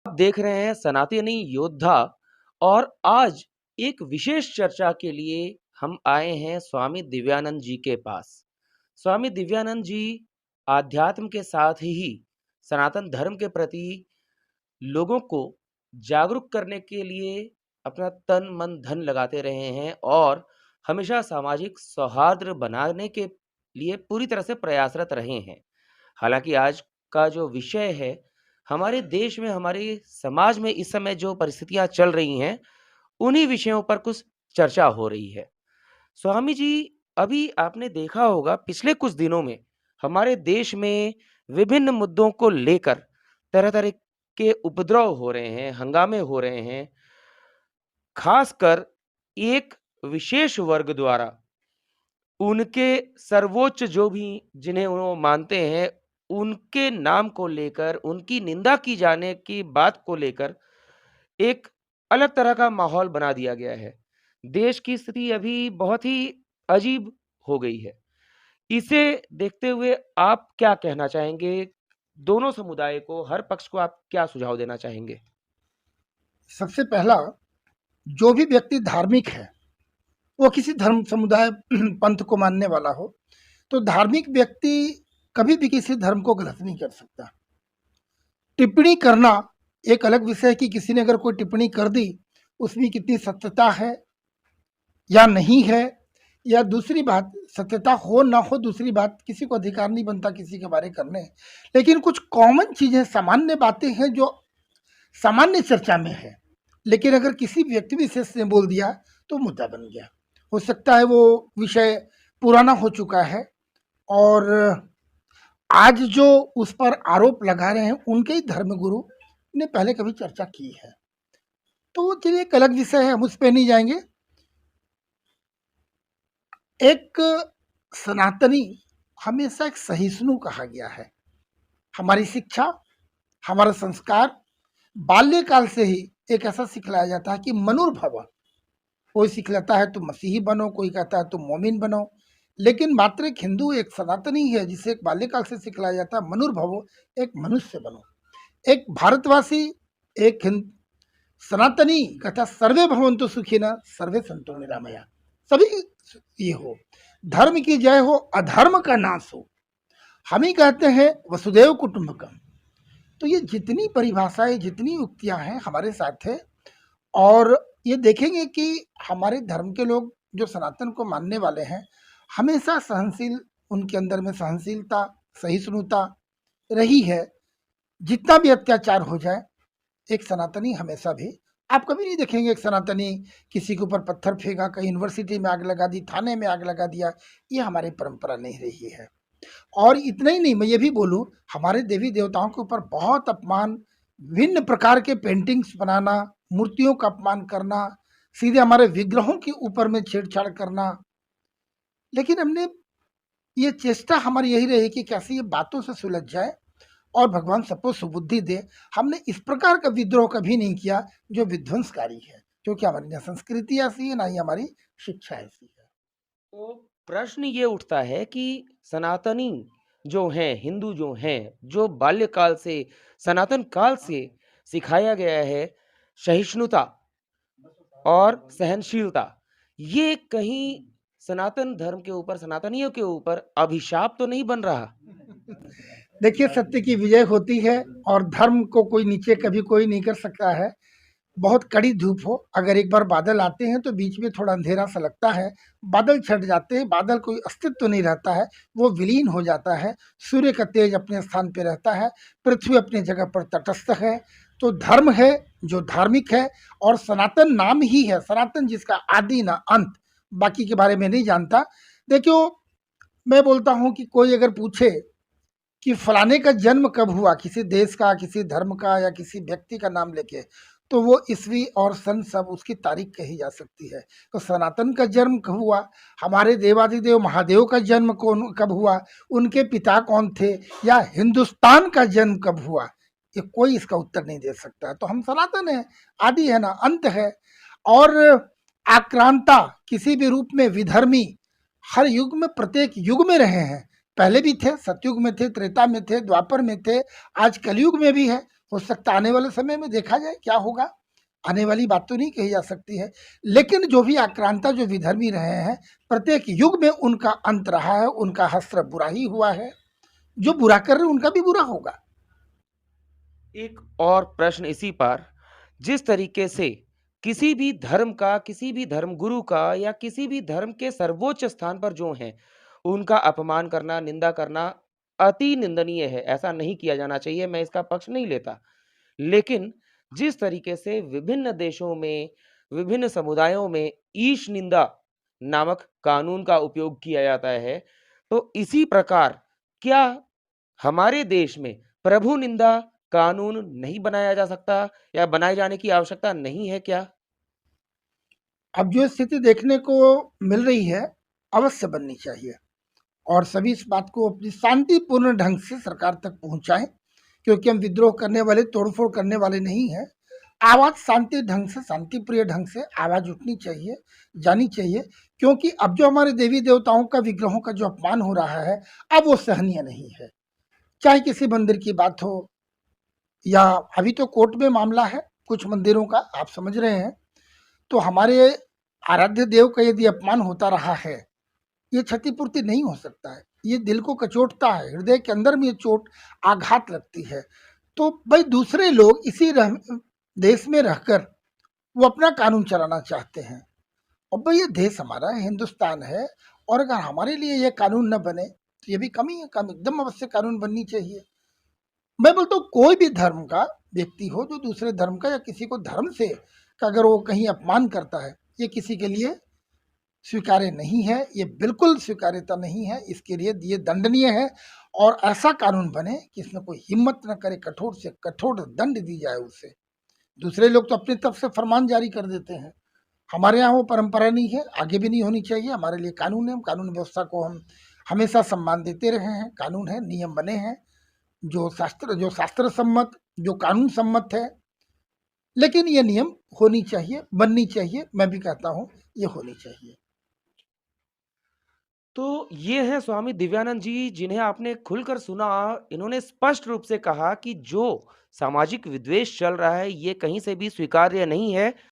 आप देख रहे हैं सनातनी योद्धा और आज एक विशेष चर्चा के लिए हम आए हैं स्वामी दिव्यानंद जी के पास। स्वामी दिव्यानंद जी आध्यात्म के साथ ही सनातन धर्म के प्रति लोगों को जागरूक करने के लिए अपना तन मन धन लगाते रहे हैं और हमेशा सामाजिक सौहार्द बनाने के लिए पूरी तरह से प्रयासरत रहे हैं। हालाँकि आज का जो विषय है, हमारे देश में, हमारे समाज में इस समय जो परिस्थितियाँ चल रही हैं, उन्हीं विषयों पर कुछ चर्चा हो रही है। स्वामी जी, अभी आपने देखा होगा पिछले कुछ दिनों में हमारे देश में विभिन्न मुद्दों को लेकर तरह-तरह के उपद्रव हो रहे हैं, हंगामे हो रहे हैं। ख़ासकर एक विशेष वर्ग द्वारा उनके सर्वोच्च जो भी जिन्हें वो मानते हैं, उनके नाम को लेकर, उनकी निंदा की जाने की बात को लेकर एक अलग तरह का माहौल बना दिया गया है। देश की स्थिति अभी बहुत ही अजीब हो गई है। इसे देखते हुए आप क्या कहना चाहेंगे? दोनों समुदाय को, हर पक्ष को आप क्या सुझाव देना चाहेंगे? सबसे पहला, जो भी व्यक्ति धार्मिक है, वो किसी धर्म समुदाय पंथ को मानने वाला हो, तो धार्मिक व्यक्ति कभी भी किसी धर्म को गलत नहीं कर सकता। टिप्पणी करना एक अलग विषय है कि किसी ने अगर कोई टिप्पणी कर दी, उसमें कितनी सत्यता है या नहीं है, या दूसरी बात सत्यता हो ना हो, दूसरी बात, किसी को अधिकार नहीं बनता किसी के बारे करने। लेकिन कुछ कॉमन चीजें, सामान्य बातें हैं जो सामान्य चर्चा में है, लेकिन अगर किसी व्यक्ति विशेष ने बोल दिया तो मुद्दा बन गया। हो सकता है वो विषय पुराना हो चुका है और आज जो उस पर आरोप लगा रहे हैं उनके ही धर्मगुरु ने पहले कभी चर्चा की है, तो वो चलिए एक अलग विषय है, हम उस पर नहीं जाएंगे। एक सनातनी हमेशा एक सहिष्णु कहा गया है। हमारी शिक्षा, हमारा संस्कार बाल्यकाल से ही एक ऐसा सिखलाया जाता है कि मनुर्भव। कोई सिखलाता है तो मसीही बनो, कोई कहता है तो मोमिन बनो, लेकिन मात्र एक हिंदू, एक सनातनी है जिसे एक बाल्यकाल से सिखलाया जाता है मनुर्भवो, एक मनुष्य बनो। एक भारतवासी, एक सनातनी कहता सर्वे भवन्तु सुखिनः सर्वे सन्तु निरामया, सभी ये हो, धर्म की जय हो, अधर्म का नाश हो। हम ही कहते हैं वसुदेव कुटुंबकम। तो ये जितनी परिभाषाएं, जितनी उक्तियां हैं हमारे साथ है, और ये देखेंगे कि हमारे धर्म के लोग जो सनातन को मानने वाले हैं, हमेशा सहनशील, उनके अंदर में सहनशीलता, सहिष्णुता रही है। जितना भी अत्याचार हो जाए, एक सनातनी हमेशा भी, आप कभी नहीं देखेंगे एक सनातनी किसी के ऊपर पत्थर फेंका, कहीं यूनिवर्सिटी में आग लगा दी, थाने में आग लगा दिया। ये हमारी परंपरा नहीं रही है। और इतना ही नहीं, मैं ये भी बोलूं, हमारे देवी देवताओं के ऊपर बहुत अपमान, विभिन्न प्रकार के पेंटिंग्स बनाना, मूर्तियों का अपमान करना, सीधे हमारे विग्रहों के ऊपर में छेड़छाड़ करना। लेकिन हमने, ये चेष्टा हमारी यही रही कि कैसे ये बातों से सुलझ जाए और भगवान सबको सुबुद्धि दे। हमने इस प्रकार का विद्रोह कभी नहीं किया जो विध्वंसकारी है, क्योंकि हमारी ना संस्कृति ऐसी है, ना ही हमारी शिक्षा ऐसी है। तो प्रश्न ये उठता है कि सनातनी जो हैं, हिंदू जो हैं, जो बाल्यकाल से, सनातन काल से सिखाया गया है सहिष्णुता और सहनशीलता, ये कहीं सनातन धर्म के ऊपर, सनातनियों के ऊपर अभिशाप तो नहीं बन रहा? देखिए, सत्य की विजय होती है और धर्म को कोई नीचे कभी कोई नहीं कर सकता है। बहुत कड़ी धूप हो, अगर एक बार बादल आते हैं तो बीच में थोड़ा अंधेरा सा लगता है, बादल छट जाते हैं, बादल कोई अस्तित्व नहीं रहता है, वो विलीन हो जाता है। सूर्य का तेज अपने स्थान पे रहता है, पृथ्वी अपनी जगह पर तटस्थ है। तो धर्म है जो धार्मिक है, और सनातन नाम ही है, सनातन जिसका आदि ना अंत, बाकी के बारे में नहीं जानता। देखियो, मैं बोलता हूँ कि कोई अगर पूछे कि फलाने का जन्म कब हुआ, किसी देश का, किसी धर्म का, या किसी व्यक्ति का नाम लेके, तो वो ईस्वी और सन सब उसकी तारीख कही जा सकती है। तो सनातन का जन्म कब हुआ, हमारे देवादिदेव महादेव का जन्म कौन कब हुआ, उनके पिता कौन थे, या हिंदुस्तान का जन्म कब हुआ, ये कोई इसका उत्तर नहीं दे सकता। तो हम सनातन है, आदि है ना अंत है। और आक्रांता, किसी भी रूप में विधर्मी, हर युग में, प्रत्येक युग में रहे हैं। पहले भी थे, सतयुग में थे, त्रेता में थे, द्वापर में थे, आज कलयुग में भी है। हो सकता है आने वाले समय में देखा जाए क्या होगा, आने वाली बात तो नहीं कही जा सकती है। लेकिन जो भी आक्रांता, जो विधर्मी रहे हैं, प्रत्येक युग में उनका अंत रहा है, उनका हश्र बुरा ही हुआ है। जो बुरा कर रहे हैं उनका भी बुरा होगा। एक और प्रश्न इसी पर, जिस तरीके से किसी भी धर्म का, किसी भी धर्म गुरु का या किसी भी धर्म के सर्वोच्च स्थान पर जो हैं, उनका अपमान करना, निंदा करना अति निंदनीय है। ऐसा नहीं किया जाना चाहिए, मैं इसका पक्ष नहीं लेता। लेकिन जिस तरीके से विभिन्न देशों में, विभिन्न समुदायों में ईश निंदा नामक कानून का उपयोग किया जाता है, तो इसी प्रकार क्या हमारे देश में प्रभु निंदा कानून नहीं बनाया जा सकता या बनाए जाने की आवश्यकता नहीं है क्या? अब जो स्थिति देखने को मिल रही है, अवश्य बननी चाहिए और सभी इस बात को अपनी शांतिपूर्ण ढंग से सरकार तक पहुंचाएं, क्योंकि हम विद्रोह करने वाले, तोड़फोड़ करने वाले नहीं हैं। आवाज शांति ढंग से, शांतिप्रिय ढंग से आवाज उठनी चाहिए, जानी चाहिए, क्योंकि अब जो हमारे देवी देवताओं का, विग्रहों का जो अपमान हो रहा है, अब वो सहनीय नहीं है। चाहे किसी मंदिर की बात हो, या अभी तो कोर्ट में मामला है कुछ मंदिरों का, आप समझ रहे हैं। तो हमारे आराध्य देव का यदि अपमान होता रहा है, ये क्षतिपूर्ति नहीं हो सकता है। ये दिल को कचोटता है, हृदय के अंदर में ये चोट, आघात लगती है। तो भाई दूसरे लोग इसी देश में रहकर वो अपना कानून चलाना चाहते हैं। और भाई ये देश हमारा है, हिंदुस्तान है, और अगर हमारे लिए ये कानून न बने तो ये भी कमी है। काम एकदम अवश्य कानून बननी चाहिए। मैं बोलता हूँ कोई भी धर्म का व्यक्ति हो जो दूसरे धर्म का या किसी को धर्म से का अगर वो कहीं अपमान करता है, ये किसी के लिए स्वीकार्य नहीं है, ये बिल्कुल स्वीकार्यता नहीं है। इसके लिए ये दंडनीय है और ऐसा कानून बने कि इसमें कोई हिम्मत न करे, कठोर से कठोर दंड दी जाए उसे। दूसरे लोग तो अपनी तरफ से फरमान जारी कर देते हैं, हमारे यहाँ वो परंपरा नहीं है, आगे भी नहीं होनी चाहिए। हमारे लिए कानून है, कानून व्यवस्था को हम हमेशा सम्मान देते रहे हैं। कानून है, नियम बने हैं, जो शास्त्र सम्मत, जो कानून सम्मत है। लेकिन ये नियम होनी चाहिए, बननी चाहिए। मैं भी कहता हूँ ये होनी चाहिए। तो ये हैं स्वामी दिव्यानंद जी, जिन्हें आपने खुलकर सुना। इन्होंने स्पष्ट रूप से कहा कि जो सामाजिक विद्वेष चल रहा है, ये कहीं से भी स्वीकार्य नहीं है।